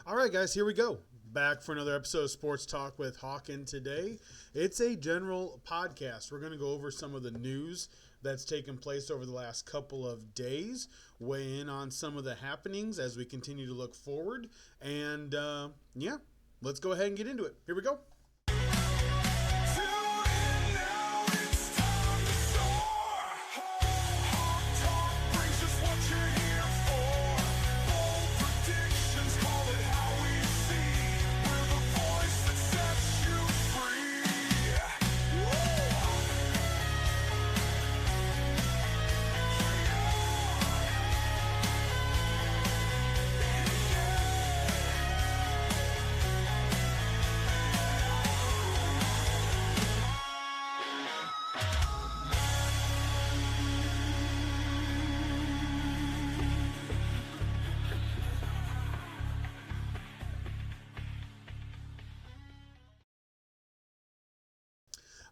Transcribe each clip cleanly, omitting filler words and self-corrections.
All right, guys, here we go. Back for another episode of Sports Talk with Hawken today. It's a general podcast. We're going to go over some of the news that's taken place over the last couple of days, weigh in on some of the happenings as we continue to look forward. And let's go ahead and get into it. Here we go.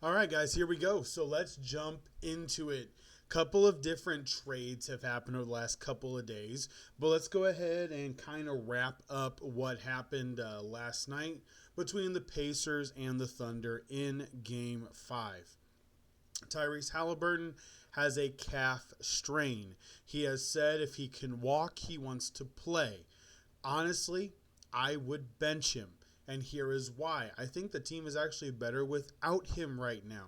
All right, guys, here we go. So let's jump into it. Couple of different trades have happened over the last couple of days, but let's go ahead and kind of wrap up what happened last night between the Pacers and the Thunder in Game 5. Tyrese Halliburton has a calf strain. He has said if he can walk, he wants to play. Honestly, I would bench him. And here is why. I think the team is actually better without him right now.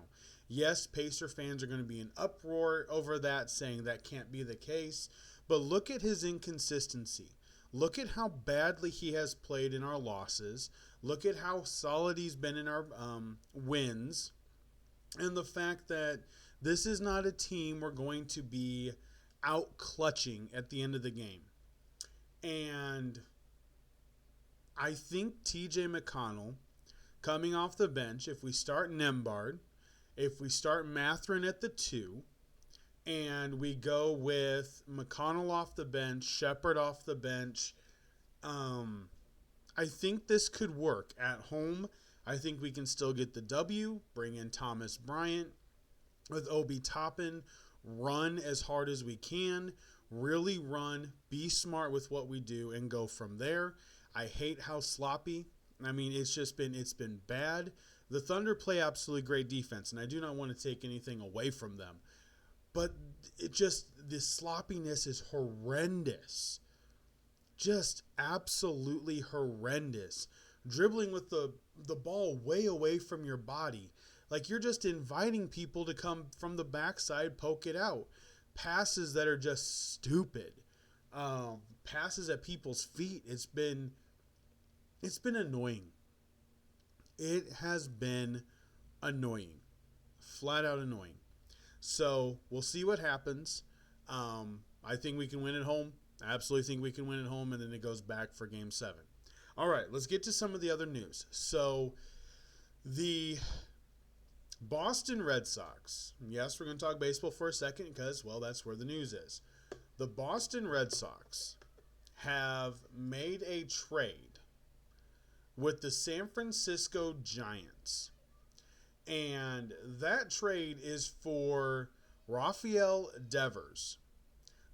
Yes, Pacer fans are going to be in uproar over that, saying that can't be the case. But look at his inconsistency. Look at how badly he has played in our losses. Look at how solid he's been in our wins. And the fact that this is not a team we're going to be out clutching at the end of the game. And I think TJ McConnell coming off the bench, if we start Nembhard, if we start Mathurin at the 2, and we go with McConnell off the bench, Shepherd off the bench, I think this could work at home. I think we can still get the W, bring in Thomas Bryant with Obi Toppin, run as hard as we can, really run, be smart with what we do, and go from there. I hate how sloppy. I mean, it's been bad. The Thunder play absolutely great defense, and I do not want to take anything away from them. But this sloppiness is horrendous. Just absolutely horrendous. Dribbling with the ball way away from your body. Like you're just inviting people to come from the backside, poke it out. Passes that are just stupid. Passes at people's feet. It's been annoying. It has been annoying. Flat out annoying. So we'll see what happens. I think we can win at home. I absolutely think we can win at home, and then it goes back for Game 7. All right, let's get to some of the other news. So the Boston Red Sox. Yes, we're going to talk baseball for a second because, well, that's where the news is. The Boston Red Sox have made a trade with the San Francisco Giants. And that trade is for Rafael Devers,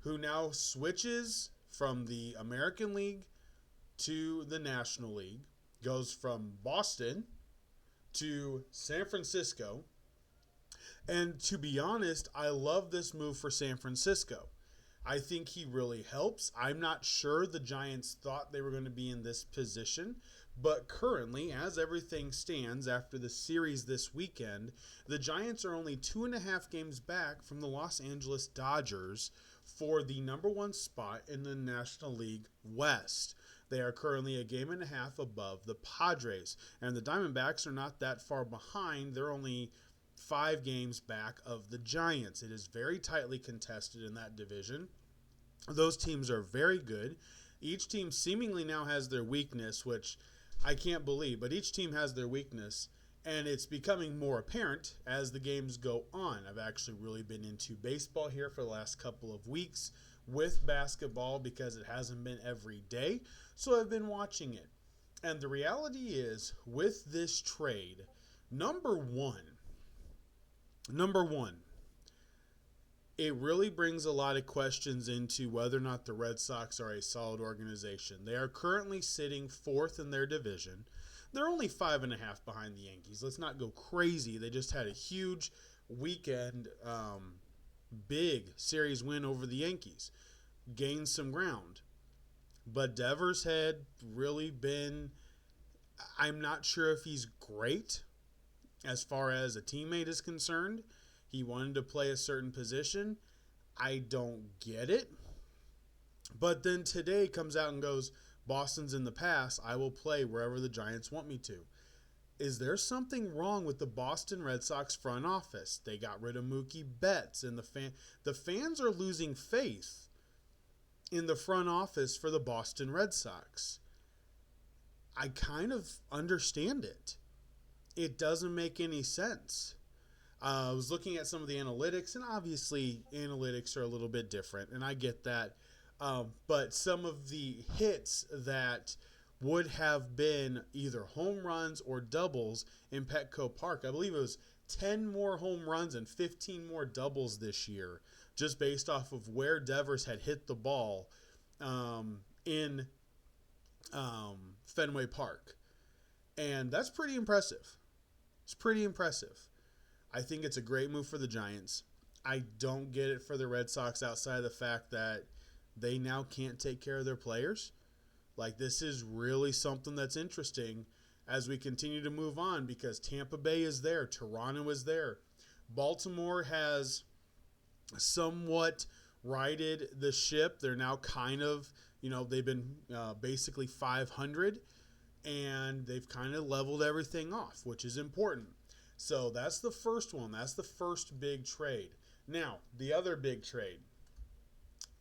who now switches from the American League to the National League, goes from Boston to San Francisco. And to be honest, I love this move for San Francisco. I think he really helps. I'm not sure the Giants thought they were going to be in this position, but currently, as everything stands after the series this weekend, the Giants are only 2.5 games back from the Los Angeles Dodgers for the number 1 spot in the National League West. They are currently a game and a half above the Padres, and the Diamondbacks are not that far behind. They're only 5 games back of the Giants. It is very tightly contested in that division. Those teams are very good. Each team seemingly now has their weakness, which I can't believe, but each team has their weakness, and it's becoming more apparent as the games go on. I've actually really been into baseball here for the last couple of weeks with basketball because it hasn't been every day, so I've been watching it. And the reality is, with this trade, number one, it really brings a lot of questions into whether or not the Red Sox are a solid organization. They are currently sitting fourth in their division. They're only 5.5 behind the Yankees. Let's not go crazy. They just had a huge weekend, big series win over the Yankees. Gained some ground. But Devers had really been, I'm not sure if he's great as far as a teammate is concerned. He wanted to play a certain position. I don't get it. But then today comes out and goes, Boston's in the past. I will play wherever the Giants want me to. Is there something wrong with the Boston Red Sox front office? They got rid of Mookie Betts, and the fans are losing faith in the front office for the Boston Red Sox. I kind of understand it. It doesn't make any sense. I was looking at some of the analytics, and obviously analytics are a little bit different, and I get that. But some of the hits that would have been either home runs or doubles in Petco Park, I believe it was 10 more home runs and 15 more doubles this year, just based off of where Devers had hit the ball in Fenway Park. And that's pretty impressive. It's pretty impressive. I think it's a great move for the Giants. I don't get it for the Red Sox outside of the fact that they now can't take care of their players. Like, this is really something that's interesting as we continue to move on, because Tampa Bay is there. Toronto is there. Baltimore has somewhat righted the ship. They're now kind of, they've been basically 500, and they've kind of leveled everything off, which is important. So that's the first one. That's the first big trade. Now, the other big trade.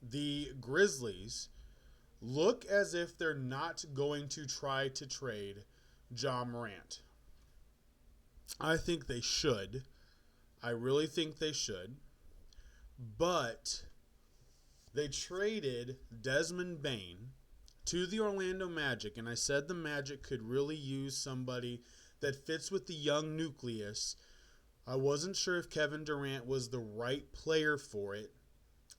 The Grizzlies look as if they're not going to try to trade Ja Morant. I think they should. I really think they should. But they traded Desmond Bane to the Orlando Magic, and I said the Magic could really use somebody that fits with the young nucleus. I wasn't sure if Kevin Durant was the right player for it,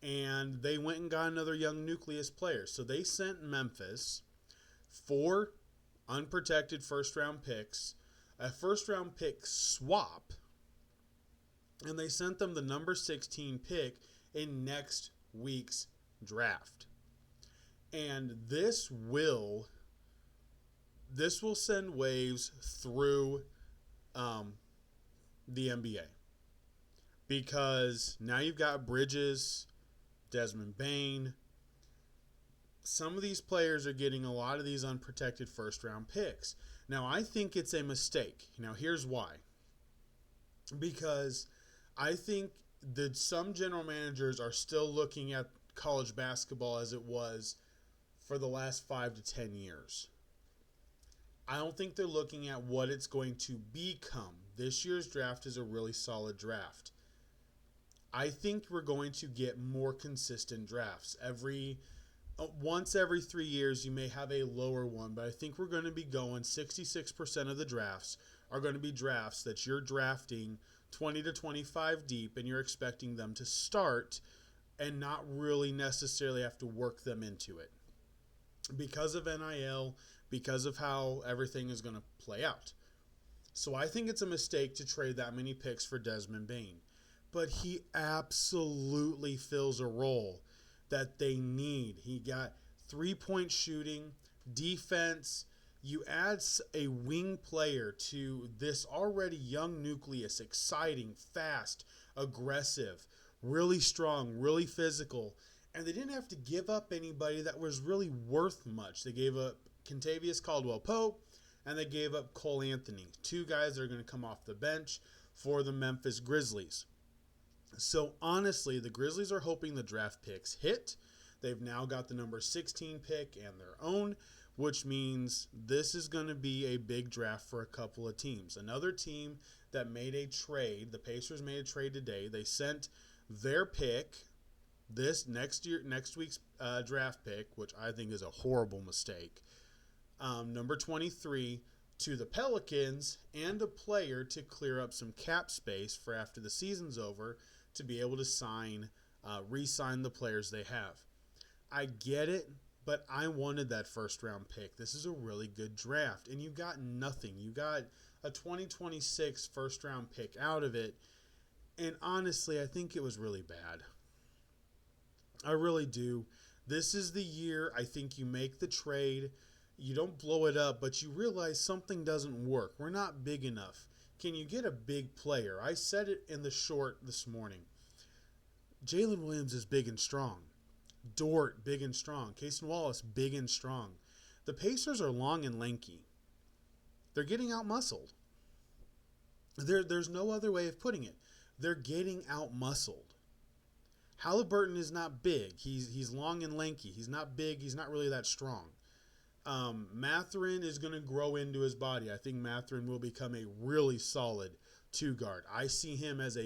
and they went and got another young nucleus player. So they sent Memphis 4 unprotected first-round picks, a first-round pick swap, and they sent them the number 16 pick in next week's draft. And this will send waves through the NBA, because now you've got Bridges, Desmond Bane. Some of these players are getting a lot of these unprotected first-round picks. Now, I think it's a mistake. Now, here's why. Because I think that some general managers are still looking at college basketball as it was for the last 5 to 10 years. I don't think they're looking at what it's going to become. This year's draft is a really solid draft. I think we're going to get more consistent drafts. Once every 3 years, you may have a lower one, but I think we're going to be going 66% of the drafts are going to be drafts that you're drafting 20 to 25 deep, and you're expecting them to start and not really necessarily have to work them into it because of NIL, because of how everything is going to play out. So I think it's a mistake to trade that many picks for Desmond Bane. But he absolutely fills a role that they need. He got 3-point shooting, defense. You add a wing player to this already young nucleus, exciting, fast, aggressive, really strong, really physical. And they didn't have to give up anybody that was really worth much. They gave up Kentavious Caldwell-Pope, and they gave up Cole Anthony, 2 guys that are going to come off the bench for the Memphis Grizzlies. So honestly, the Grizzlies are hoping the draft picks hit. They've now got the number 16 pick and their own, which means this is going to be a big draft for a couple of teams. Another team that made a trade, the Pacers made a trade today. They sent their pick, this next week's draft pick, which I think is a horrible mistake, number 23, to the Pelicans, and a player to clear up some cap space for after the season's over to be able to sign re-sign the players they have. I get it, but I wanted that first round pick. This is a really good draft, and you got nothing. You got a 2026 first round pick out of it, and honestly, I think it was really bad. I really do. This is the year I think you make the trade. You don't blow it up, but you realize something doesn't work. We're not big enough. Can you get a big player? I said it in the short this morning. Jalen Williams is big and strong. Dort, big and strong. Cason Wallace, big and strong. The Pacers are long and lanky. They're getting out-muscled. There's no other way of putting it. They're getting out-muscled. Halliburton is not big. He's long and lanky. He's not big. He's not really that strong. Mathurin is going to grow into his body. I think Mathurin will become a really solid two-guard. I see him as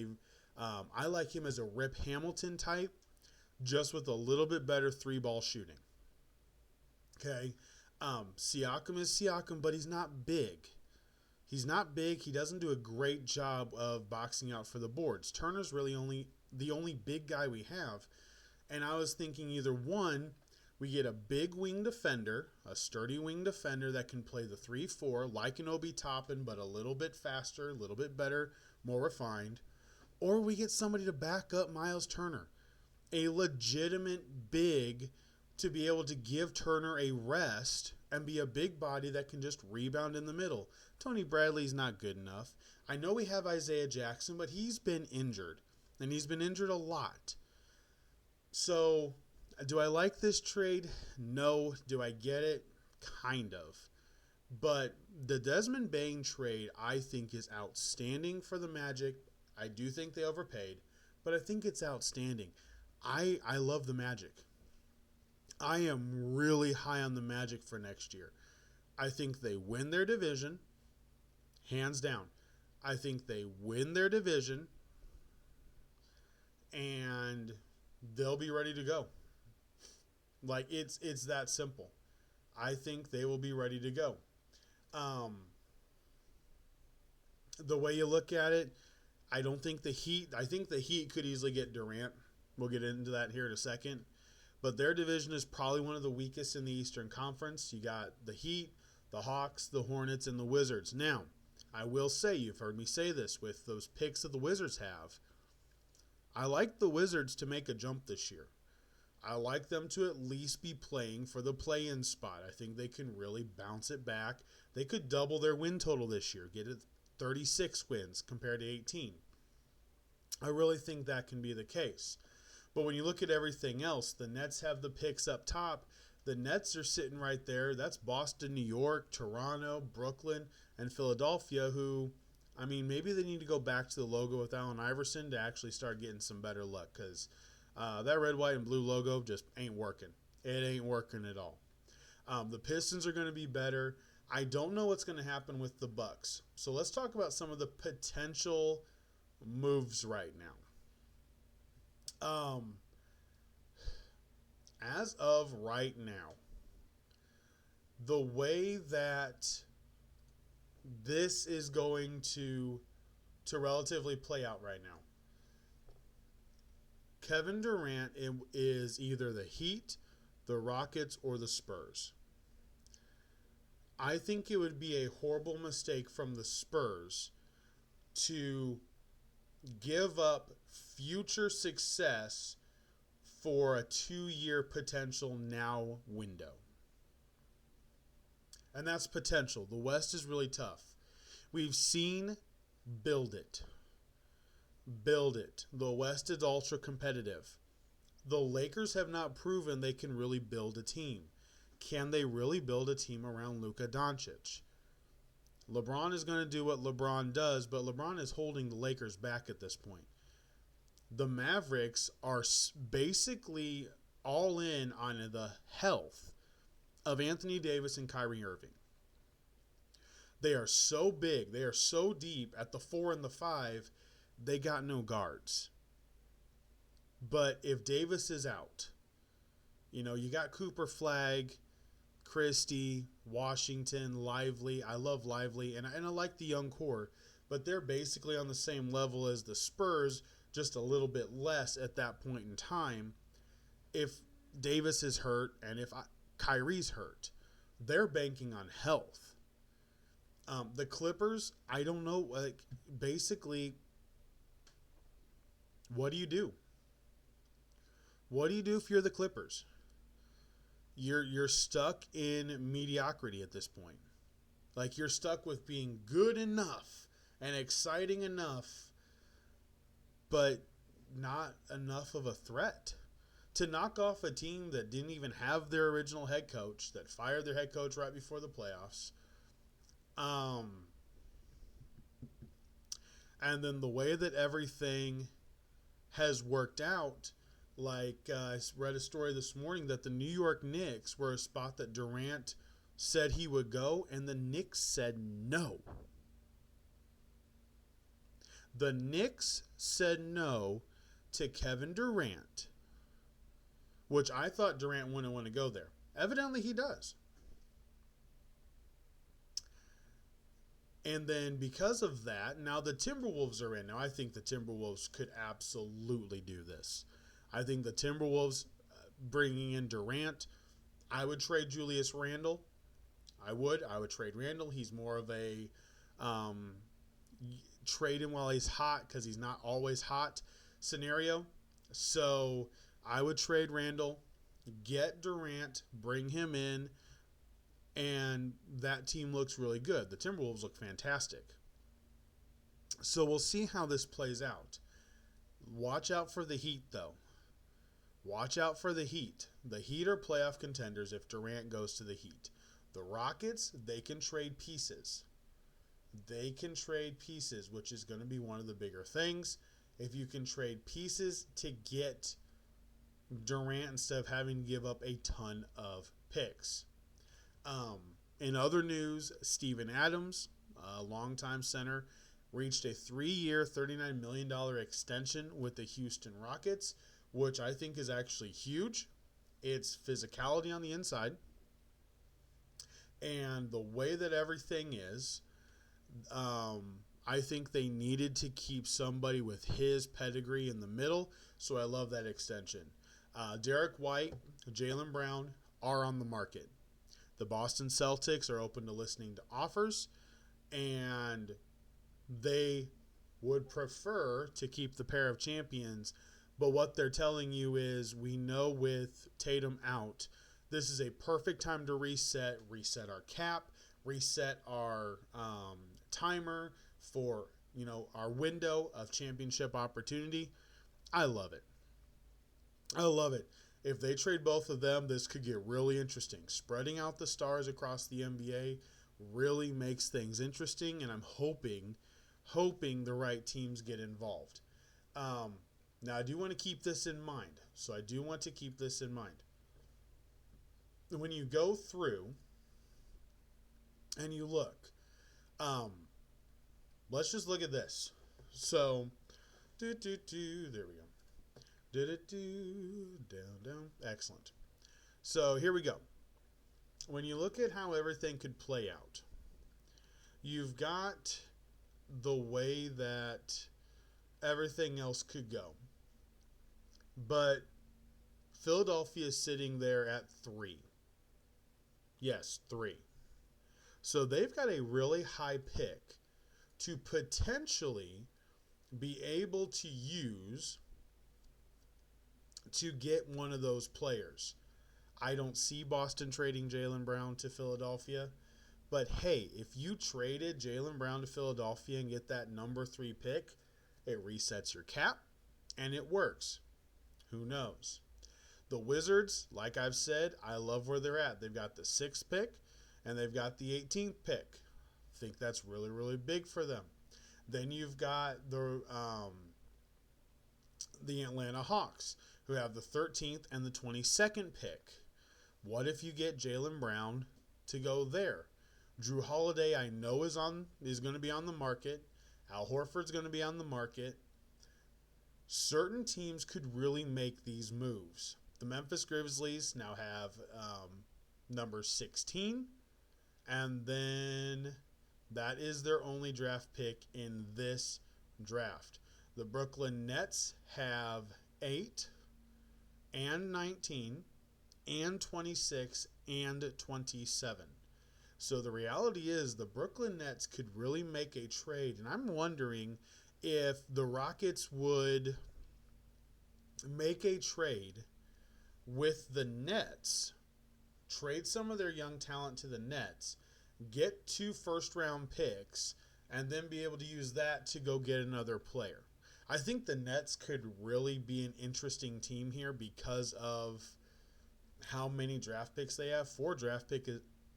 I like him as a Rip Hamilton type, just with a little bit better three-ball shooting. Okay? Siakam is Siakam, but he's not big. He's not big. He doesn't do a great job of boxing out for the boards. Turner's really the only big guy we have. And I was thinking either one, we get a big wing defender, a sturdy wing defender that can play the 3-4, like an Obi Toppin, but a little bit faster, a little bit better, more refined. Or we get somebody to back up Miles Turner, a legitimate big to be able to give Turner a rest and be a big body that can just rebound in the middle. Tony Bradley's not good enough. I know we have Isaiah Jackson, but he's been injured, and he's been injured a lot. So, do I like this trade? No. Do I get it? Kind of. But the Desmond Bane trade, I think, is outstanding for the Magic. I do think they overpaid, but I think it's outstanding. I love the Magic. I am really high on the Magic for next year. I think they win their division, hands down. I think they win their division, and they'll be ready to go. Like, it's that simple. I think they will be ready to go. The way you look at it, I think the Heat could easily get Durant. We'll get into that here in a second. But their division is probably one of the weakest in the Eastern Conference. You got the Heat, the Hawks, the Hornets, and the Wizards. Now, I will say, you've heard me say this with those picks that the Wizards have. I like the Wizards to make a jump this year. I like them to at least be playing for the play-in spot. I think they can really bounce it back. They could double their win total this year, get it 36 wins compared to 18. I really think that can be the case. But when you look at everything else, the Nets have the picks up top. The Nets are sitting right there. That's Boston, New York, Toronto, Brooklyn, and Philadelphia, who, I mean, maybe they need to go back to the logo with Allen Iverson to actually start getting some better luck, because that red, white, and blue logo just ain't working. It ain't working at all. The Pistons are going to be better. I don't know what's going to happen with the Bucks. So let's talk about some of the potential moves right now. As of right now, the way that this is going to relatively play out right now, Kevin Durant is either the Heat, the Rockets, or the Spurs. I think it would be a horrible mistake from the Spurs to give up future success for a 2-year potential now window. And that's potential. The West is really tough. We've seen build it. Build it. The West is ultra competitive. The Lakers have not proven they can really build a team. Can they really build a team around Luka Doncic? LeBron is going to do what LeBron does, but LeBron is holding the Lakers back at this point. The Mavericks are basically all in on the health of Anthony Davis and Kyrie Irving. They are so big, they are so deep at the 4 and the 5, they got no guards. But if Davis is out, you got Cooper Flag, Christie, Washington, Lively. I love Lively, and I like the young core, but they're basically on the same level as the Spurs, just a little bit less at that point in time. If Davis is hurt and if Kyrie's hurt, they're banking on health. The Clippers, I don't know. Like, basically, what do you do? What do you do if you're the Clippers? You're stuck in mediocrity at this point. Like, you're stuck with being good enough and exciting enough, but not enough of a threat to knock off a team that didn't even have their original head coach, that fired their head coach right before the playoffs. And then the way that everything has worked out, like I read a story this morning that the New York Knicks were a spot that Durant said he would go, and the Knicks said no. The Knicks said no to Kevin Durant, which I thought Durant wouldn't want to go there. Evidently, he does. And then because of that, now the Timberwolves are in. Now, I think the Timberwolves could absolutely do this. I think the Timberwolves bringing in Durant, I would trade Julius Randle. I would trade Randle. He's more of a trade him while he's hot because he's not always hot scenario. So I would trade Randle, get Durant, bring him in, and that team looks really good. The Timberwolves look fantastic. So we'll see how this plays out. Watch out for the Heat, though. Watch out for the Heat. The Heat are playoff contenders if Durant goes to the Heat. The Rockets, they can trade pieces. They can trade pieces, which is going to be one of the bigger things. If you can trade pieces to get Durant instead of having to give up a ton of picks. In other news, Steven Adams, a longtime center, reached a 3-year, $39 million extension with the Houston Rockets, which I think is actually huge. It's physicality on the inside. And the way that everything is, I think they needed to keep somebody with his pedigree in the middle, so I love that extension. Derek White, Jaylen Brown are on the market. The Boston Celtics are open to listening to offers, and they would prefer to keep the pair of champions. But what they're telling you is, we know with Tatum out, this is a perfect time to reset our cap, reset our timer for, our window of championship opportunity. I love it. I love it. If they trade both of them, this could get really interesting. Spreading out the stars across the NBA really makes things interesting, and I'm hoping the right teams get involved. Now, I do want to keep this in mind. When you go through and you look, let's just look at this. So, there we go. Down. Excellent. So here we go. When you look at how everything could play out, you've got the way that everything else could go. But Philadelphia is sitting there at 3. Yes, 3. So they've got a really high pick to potentially be able to use to get one of those players. I don't see Boston trading Jaylen Brown to Philadelphia. But hey, if you traded Jaylen Brown to Philadelphia and get that number 3 pick, it resets your cap, and it works. Who knows? The Wizards, like I've said, I love where they're at. They've got the 6th pick, and they've got the 18th pick. I think that's really, really big for them. Then you've got the Atlanta Hawks, who have the 13th and the 22nd pick. What if you get Jaylen Brown to go there? Drew Holiday, I know, is going to be on the market. Al Horford's going to be on the market. Certain teams could really make these moves. The Memphis Grizzlies now have number 16, and then that is their only draft pick in this draft. The Brooklyn Nets have 8 and 19 and 26 and 27. So the reality is the Brooklyn Nets could really make a trade, and I'm wondering if the Rockets would make a trade with the Nets, trade some of their young talent to the Nets, get 2 first-round picks, and then be able to use that to go get another player. I think the Nets could really be an interesting team here because of how many draft picks they have. 4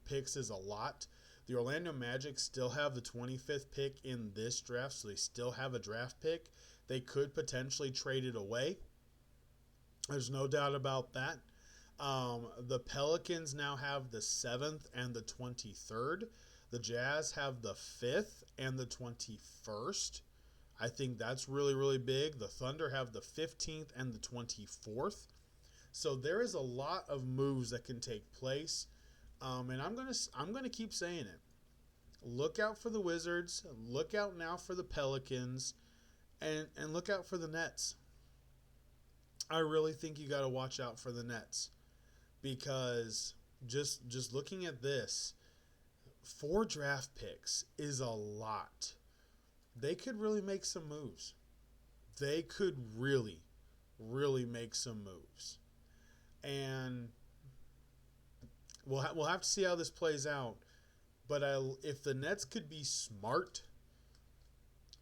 picks is a lot. The Orlando Magic still have the 25th pick in this draft, so they still have a draft pick. They could potentially trade it away. There's no doubt about that. The Pelicans now have the 7th and the 23rd. The Jazz have the 5th and the 21st. I think that's really, really big. The Thunder have the 15th and the 24th. So there is a lot of moves that can take place. And I'm gonna keep saying it. Look out for the Wizards. Look out now for the Pelicans. And look out for the Nets. I really think you got to watch out for the Nets. Because just looking at this, 4 draft picks is a lot. They could really make some moves. They could really, really make some moves. And we'll have to see how this plays out. But if the Nets could be smart,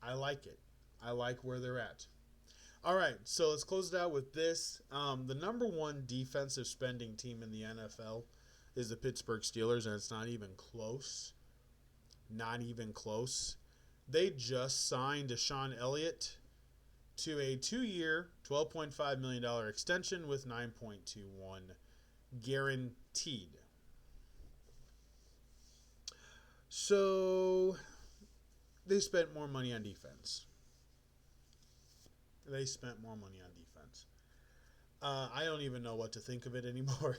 I like it. I like where they're at. All right, so let's close it out with this. The number 1 defensive spending team in the NFL is the Pittsburgh Steelers, and it's not even close. Not even close. They just signed Deshaun Elliott to a 2-year, $12.5 million extension with $9.21 guaranteed. So they spent more money on defense. They spent more money on defense. I don't even know what to think of it anymore.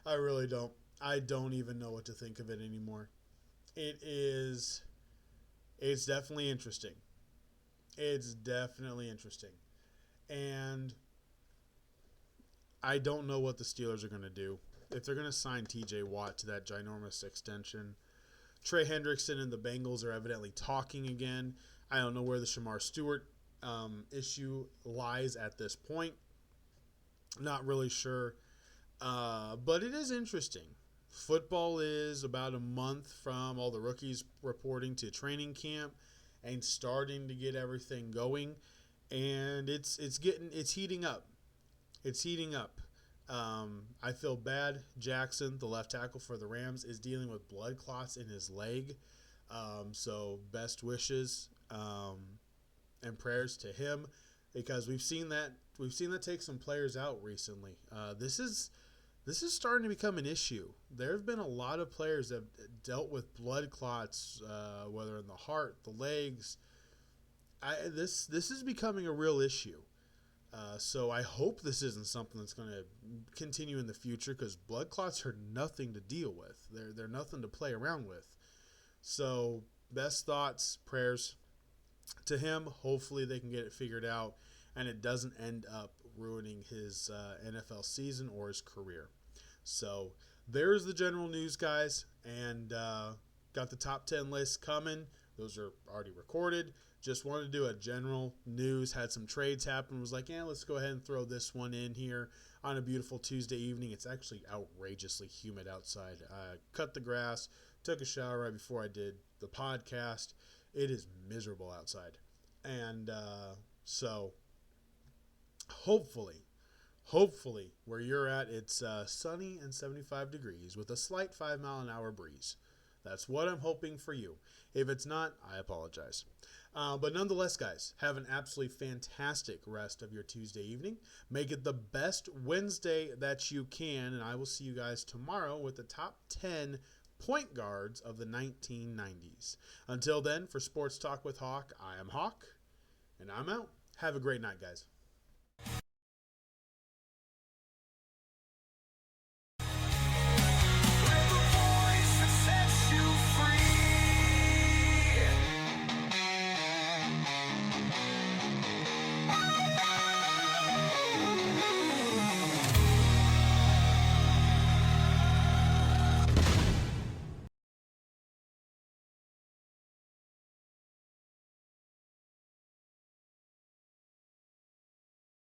I really don't. I don't even know what to think of it anymore. It's definitely interesting. It's definitely interesting. And I don't know what the Steelers are going to do. If they're going to sign TJ Watt to that ginormous extension. Trey Hendrickson and the Bengals are evidently talking again. I don't know where the Shamar Stewart issue lies at this point. Not really sure. But it is interesting. Football is about a month from all the rookies reporting to training camp and starting to get everything going. And it's heating up. It's heating up. I feel bad. Jackson, the left tackle for the Rams, is dealing with blood clots in his leg. So best wishes and prayers to him, because we've seen that take some players out recently. This is starting to become an issue. There have been a lot of players that have dealt with blood clots, whether in the heart, the legs. This is becoming a real issue. So I hope this isn't something that's going to continue in the future, because blood clots are nothing to deal with. They're nothing to play around with. So best thoughts, prayers to him. Hopefully they can get it figured out and it doesn't end up ruining his NFL season or his career. So there's the general news, guys, and got the top 10 list coming. Those are already recorded. Just wanted to do a general news. Had some trades happen. Was like, let's go ahead and throw this one in here on a beautiful Tuesday evening. It's actually outrageously humid outside. I cut the grass, took a shower right before I did the podcast. It is miserable outside. And so hopefully where you're at, it's sunny and 75 degrees with a slight 5-mile-an-hour breeze. That's what I'm hoping for you. If it's not, I apologize. But nonetheless, guys, have an absolutely fantastic rest of your Tuesday evening. Make it the best Wednesday that you can, and I will see you guys tomorrow with the top 10 point guards of the 1990s. Until then, for Sports Talk with Hawk, I am Hawk, and I'm out. Have a great night, guys.